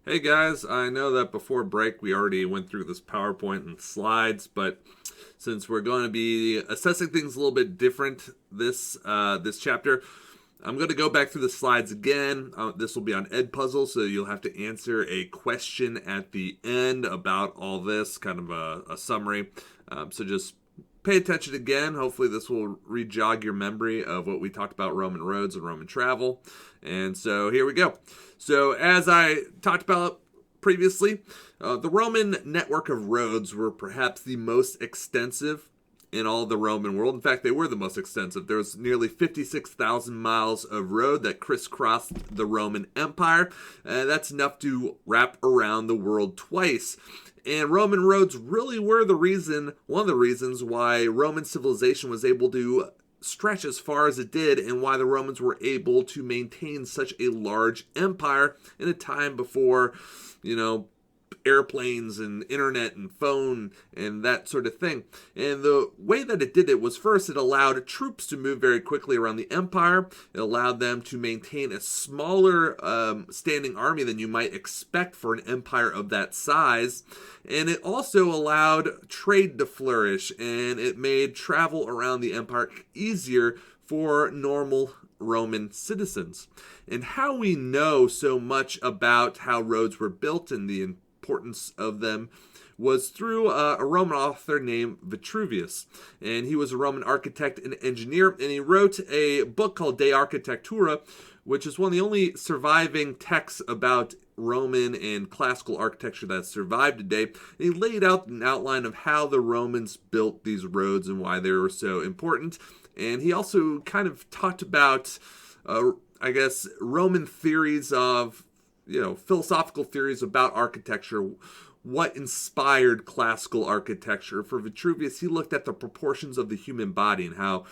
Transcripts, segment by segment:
Hey guys, I know that before break we already went through this PowerPoint and slides, but since we're going to be assessing things a little bit different this chapter, I'm going to go back through the slides again. This will be on Edpuzzle, so you'll have to answer a question at the end about all this, kind of a summary. So just pay attention again. Hopefully, this will re-jog your memory of what we talked about Roman roads and Roman travel. And so here we go. So, as I talked about previously, the Roman network of roads were perhaps the most extensive in all the Roman world. In fact, they were the most extensive. There was nearly 56,000 miles of road that crisscrossed the Roman Empire. That's enough to wrap around the world twice. And Roman roads really were one of the reasons why Roman civilization was able to stretch as far as it did, and why the Romans were able to maintain such a large empire in a time before, you know, airplanes and internet and phone and that sort of thing. And the way that it did it was, first, it allowed troops to move very quickly around the empire. It allowed them to maintain a smaller standing army than you might expect for an empire of that size. And it also allowed trade to flourish, and it made travel around the empire easier for normal Roman citizens. And how we know so much about how roads were built and the importance of them was through a Roman author named Vitruvius. And he was a Roman architect and engineer, and he wrote a book called De Architectura, which is one of the only surviving texts about Roman and classical architecture that survived today. And he laid out an outline of how the Romans built these roads and why they were so important. And he also kind of talked about, Roman theories of, philosophical theories about architecture, what inspired classical architecture. For Vitruvius, he looked at the proportions of the human body and how,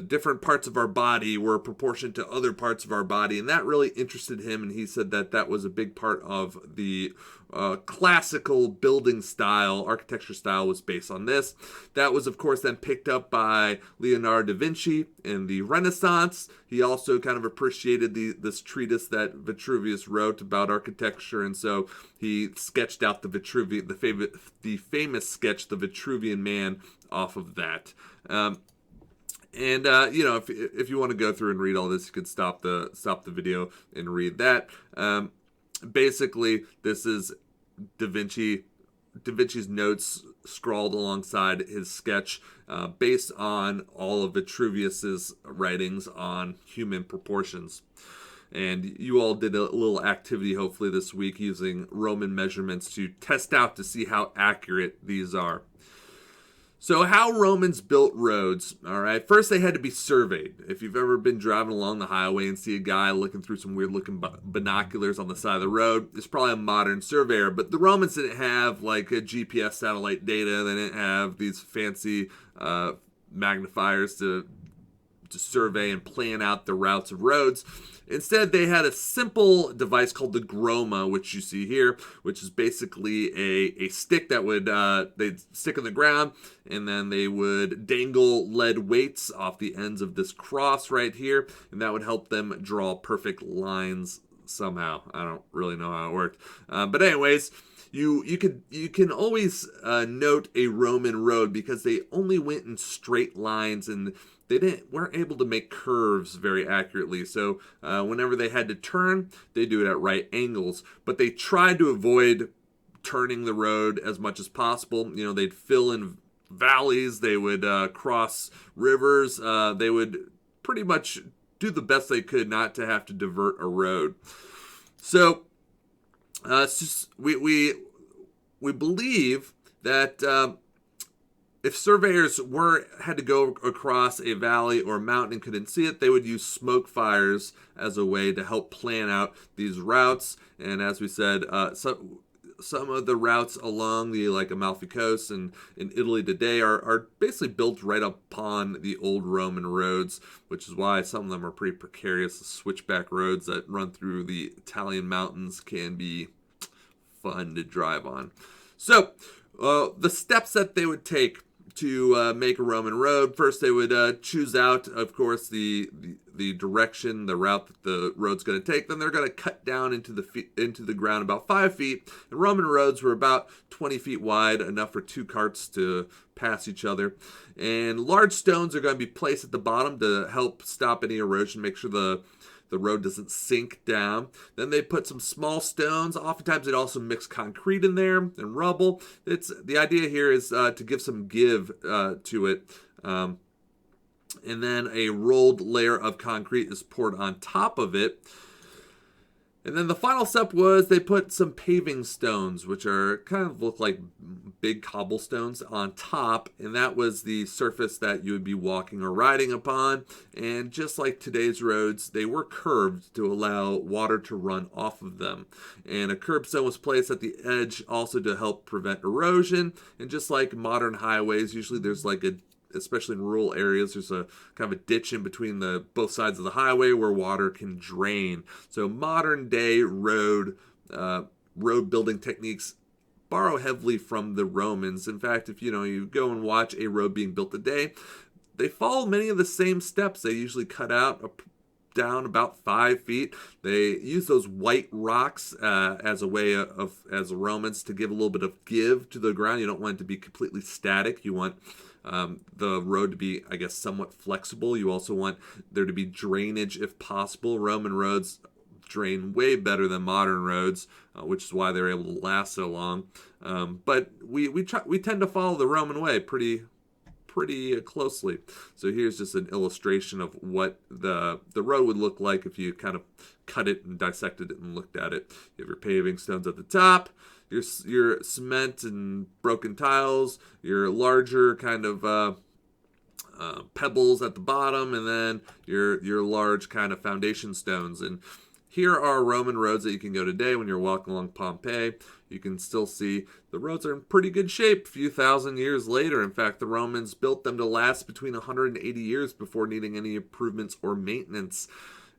different parts of our body were proportioned to other parts of our body, and that really interested him. And he said that that was a big part of the classical building style, architecture style, was based on this. That was, of course, then picked up by Leonardo da Vinci in the Renaissance. He also kind of appreciated this treatise that Vitruvius wrote about architecture, and so he sketched out the famous sketch, the Vitruvian Man, off of that. If you want to go through and read all this, you could stop the video and read that. Basically, this is Da Vinci's notes scrawled alongside his sketch, based on all of Vitruvius's writings on human proportions. And you all did a little activity, hopefully, this week using Roman measurements to test out to see how accurate these are. So, how Romans built roads, all right? First, they had to be surveyed. If you've ever been driving along the highway and see a guy looking through some weird-looking binoculars on the side of the road, it's probably a modern surveyor. But the Romans didn't have, like, a GPS satellite data. They didn't have these fancy magnifiers to survey and plan out the routes of roads. Instead, they had a simple device called the groma, which you see here, which is basically a stick that would they'd stick in the ground, and then they would dangle lead weights off the ends of this cross right here, and that would help them draw perfect lines somehow. I don't really know how it worked, but anyways. You can always note a Roman road because they only went in straight lines, and they weren't able to make curves very accurately. So whenever they had to turn, they do it at right angles. But they tried to avoid turning the road as much as possible. They'd fill in valleys, they would cross rivers, they would pretty much do the best they could not to have to divert a road. So it's just, we believe that if surveyors had to go across a valley or mountain and couldn't see it, they would use smoke fires as a way to help plan out these routes. And as we said, some of the routes along the Amalfi Coast and in Italy today are basically built right upon the old Roman roads, which is why some of them are pretty precarious. The switchback roads that run through the Italian mountains can be fun to drive on. So the steps that they would take to make a Roman road. First, they would choose out, of course, the direction, the route that the road's going to take. Then they're going to cut down into the ground about 5 feet. And Roman roads were about 20 feet wide, enough for 2 carts to pass each other. And large stones are going to be placed at the bottom to help stop any erosion, make sure the road doesn't sink down. Then they put some small stones. Oftentimes they'd also mix concrete in there and rubble. The idea here is to give some give to it. And then a rolled layer of concrete is poured on top of it. And then the final step was they put some paving stones, which are kind of look like big cobblestones, on top. And that was the surface that you would be walking or riding upon. And just like today's roads, they were curved to allow water to run off of them. And a curbstone was placed at the edge also to help prevent erosion. And just like modern highways, usually there's like especially in rural areas, there's a kind of a ditch in between both sides of the highway where water can drain. So modern day road building techniques borrow heavily from the Romans. In fact, if you go and watch a road being built today, they follow many of the same steps. They usually cut out down about 5 feet. They use those white rocks as a way as Romans to give a little bit of give to the ground. You don't want it to be completely static. You want the road to be, I guess, somewhat flexible. You also want there to be drainage if possible. Roman roads drain way better than modern roads, which is why they're able to last so long. But we tend to follow the Roman way pretty closely. So here's just an illustration of what the road would look like if you kind of cut it and dissected it and looked at it. You have your paving stones at the top, your cement and broken tiles, your larger kind of pebbles at the bottom, and then your large kind of foundation stones. And here are Roman roads that you can go today when you're walking along Pompeii. You can still see the roads are in pretty good shape a few thousand years later. In fact, the Romans built them to last between 180 years before needing any improvements or maintenance.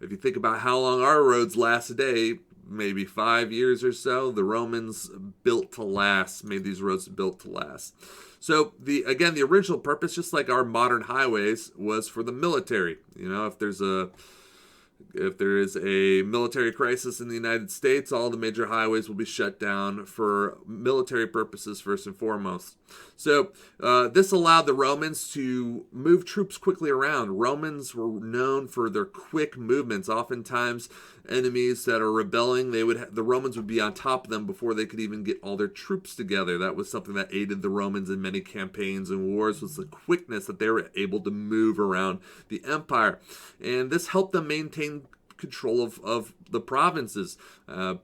If you think about how long our roads last today, maybe 5 years or so, the Romans made these roads built to last. So the original purpose, just like our modern highways, was for the military. If there is a military crisis in the United States, all the major highways will be shut down for military purposes first and foremost. So this allowed the Romans to move troops quickly around. Romans were known for their quick movements. Oftentimes, enemies that are rebelling, the Romans would be on top of them before they could even get all their troops together. That was something that aided the Romans in many campaigns and wars, was the quickness that they were able to move around the empire. And this helped them maintain control of the provinces.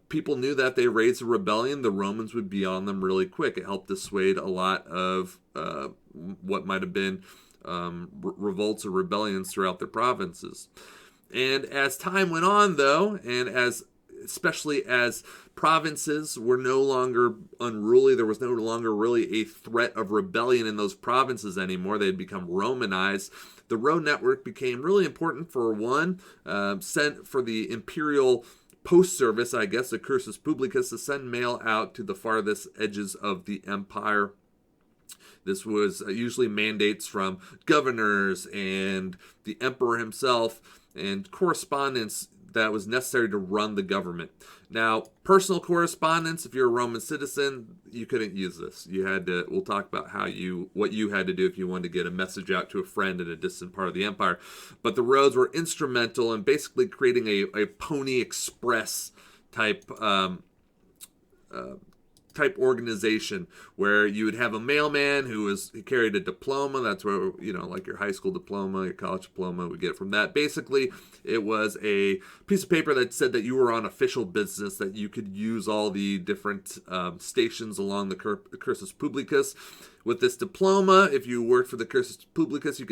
People knew that they raised a rebellion, the Romans would be on them really quick. It helped dissuade a lot of what might have been revolts or rebellions throughout their provinces. And as time went on, though, and especially as provinces were no longer unruly, there was no longer really a threat of rebellion in those provinces anymore. They had become Romanized. The road network became really important for sent for the imperial post service, I guess, the Cursus Publicus, to send mail out to the farthest edges of the empire. This was usually mandates from governors and the emperor himself, and correspondence that was necessary to run the government. Now, personal correspondence, if you're a Roman citizen, you couldn't use this. We'll talk about what you had to do if you wanted to get a message out to a friend in a distant part of the empire. But the roads were instrumental in basically creating a Pony Express type organization where you would have a mailman who carried a diploma. That's where, like your high school diploma, your college diploma, we get from that. Basically, it was a piece of paper that said that you were on official business, that you could use all the different stations along the Cursus Publicus. With this diploma, if you worked for the Cursus Publicus, you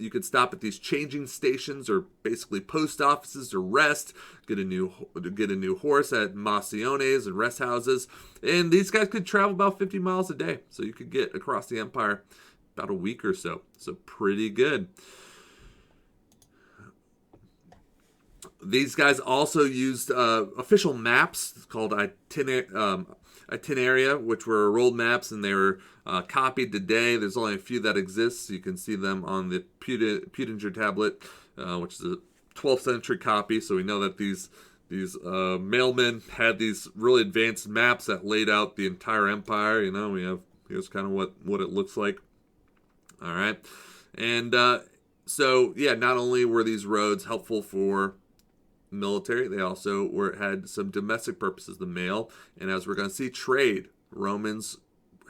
could stop at these changing stations, or basically post offices, to rest, get a new horse at Massiones and rest houses. And these guys could travel about 50 miles a day, so you could get across the empire about a week or so. So pretty good. These guys also used official maps called Itineraria, which were rolled maps, and they were copied today. There's only a few that exist. So you can see them on the Putinger tablet, which is a 12th century copy. So we know that these mailmen had these really advanced maps that laid out the entire empire. Here's kind of what it looks like. All right, and so yeah, not only were these roads helpful for military, they also had some domestic purposes, the mail, and as we're going to see, trade. Romans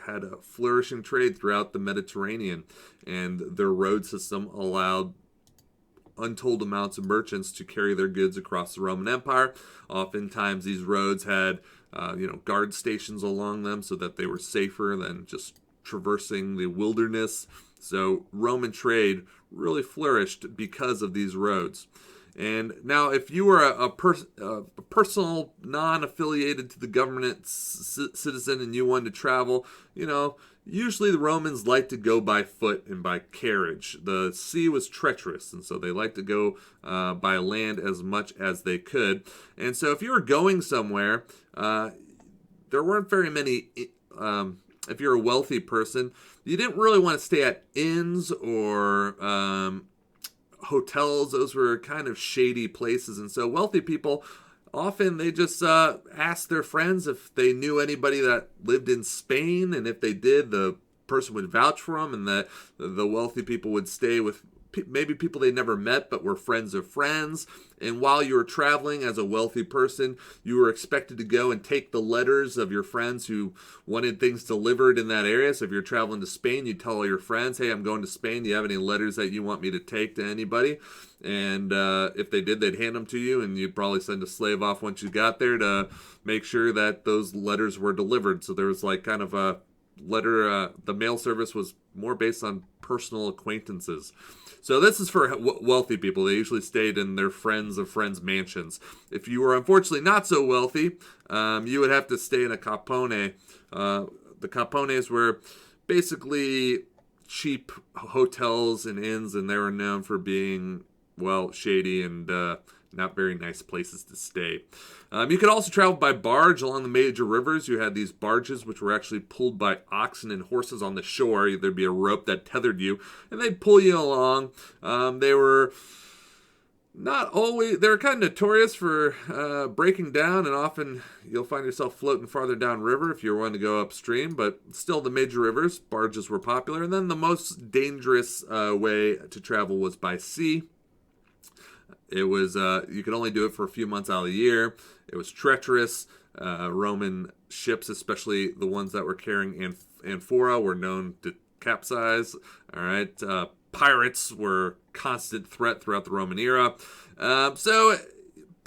had a flourishing trade throughout the Mediterranean, and their road system allowed untold amounts of merchants to carry their goods across the Roman Empire. Oftentimes these roads had guard stations along them so that they were safer than just traversing the wilderness. So Roman trade really flourished because of these roads. And now, if you were a personal, non-affiliated to the government citizen and you wanted to travel, usually the Romans liked to go by foot and by carriage. The sea was treacherous, and so they liked to go by land as much as they could. And so if you were going somewhere, there weren't very many... if you're a wealthy person, you didn't really want to stay at inns or hotels. Those were kind of shady places, and so wealthy people often they just asked their friends if they knew anybody that lived in Spain, and if they did, the person would vouch for them, and that the wealthy people would stay with maybe people they never met but were friends of friends. And while you were traveling as a wealthy person, you were expected to go and take the letters of your friends who wanted things delivered in that area. So if you're traveling to Spain, you tell all your friends, hey, I'm going to Spain. Do you have any letters that you want me to take to anybody? And if they did, they'd hand them to you, and you'd probably send a slave off once you got there to make sure that those letters were delivered. So there was like kind of a letter, the mail service was more based on personal acquaintances. So this is for wealthy people. They usually stayed in their friends of friends' mansions. If you were unfortunately not so wealthy, you would have to stay in a capone. The capones were basically cheap hotels and inns, and they were known for being, shady and not very nice places to stay. You could also travel by barge along the major rivers. You had these barges which were actually pulled by oxen and horses on the shore. There'd be a rope that tethered you, and they'd pull you along. They were not always, they're kind of notorious for breaking down, and often you'll find yourself floating farther downriver if you're wanting to go upstream, but still the major rivers, barges were popular. And then the most dangerous way to travel was by sea. It was, you could only do it for a few months out of the year. It was treacherous. Roman ships, especially the ones that were carrying amphora, were known to capsize. All right. Pirates were a constant threat throughout the Roman era. So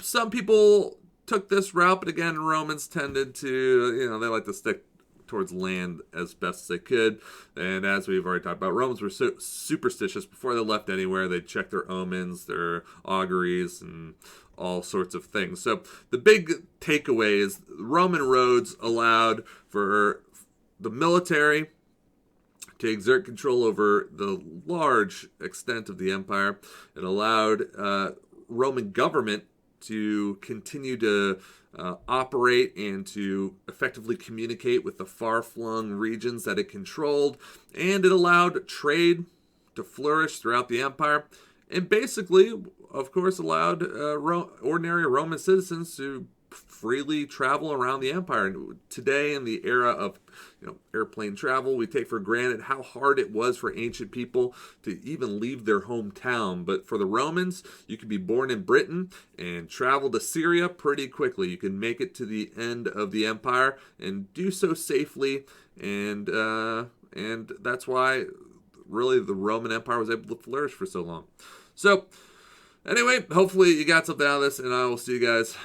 some people took this route, but again, Romans tended to, they like to stick towards land as best as they could. And as we've already talked about, Romans were so superstitious. Before they left anywhere, they'd check their omens, their auguries, and all sorts of things. So the big takeaway is Roman roads allowed for the military to exert control over the large extent of the empire. It allowed Roman government to continue to operate and to effectively communicate with the far-flung regions that it controlled, and it allowed trade to flourish throughout the empire, and basically, of course, allowed ordinary Roman citizens to freely travel around the empire. And today, in the era of airplane travel, we take for granted how hard it was for ancient people to even leave their hometown. But for the Romans, you could be born in Britain and travel to Syria pretty quickly. You can make it to the end of the empire and do so safely. And that's why really the Roman Empire was able to flourish for so long. So anyway, hopefully you got something out of this, and I will see you guys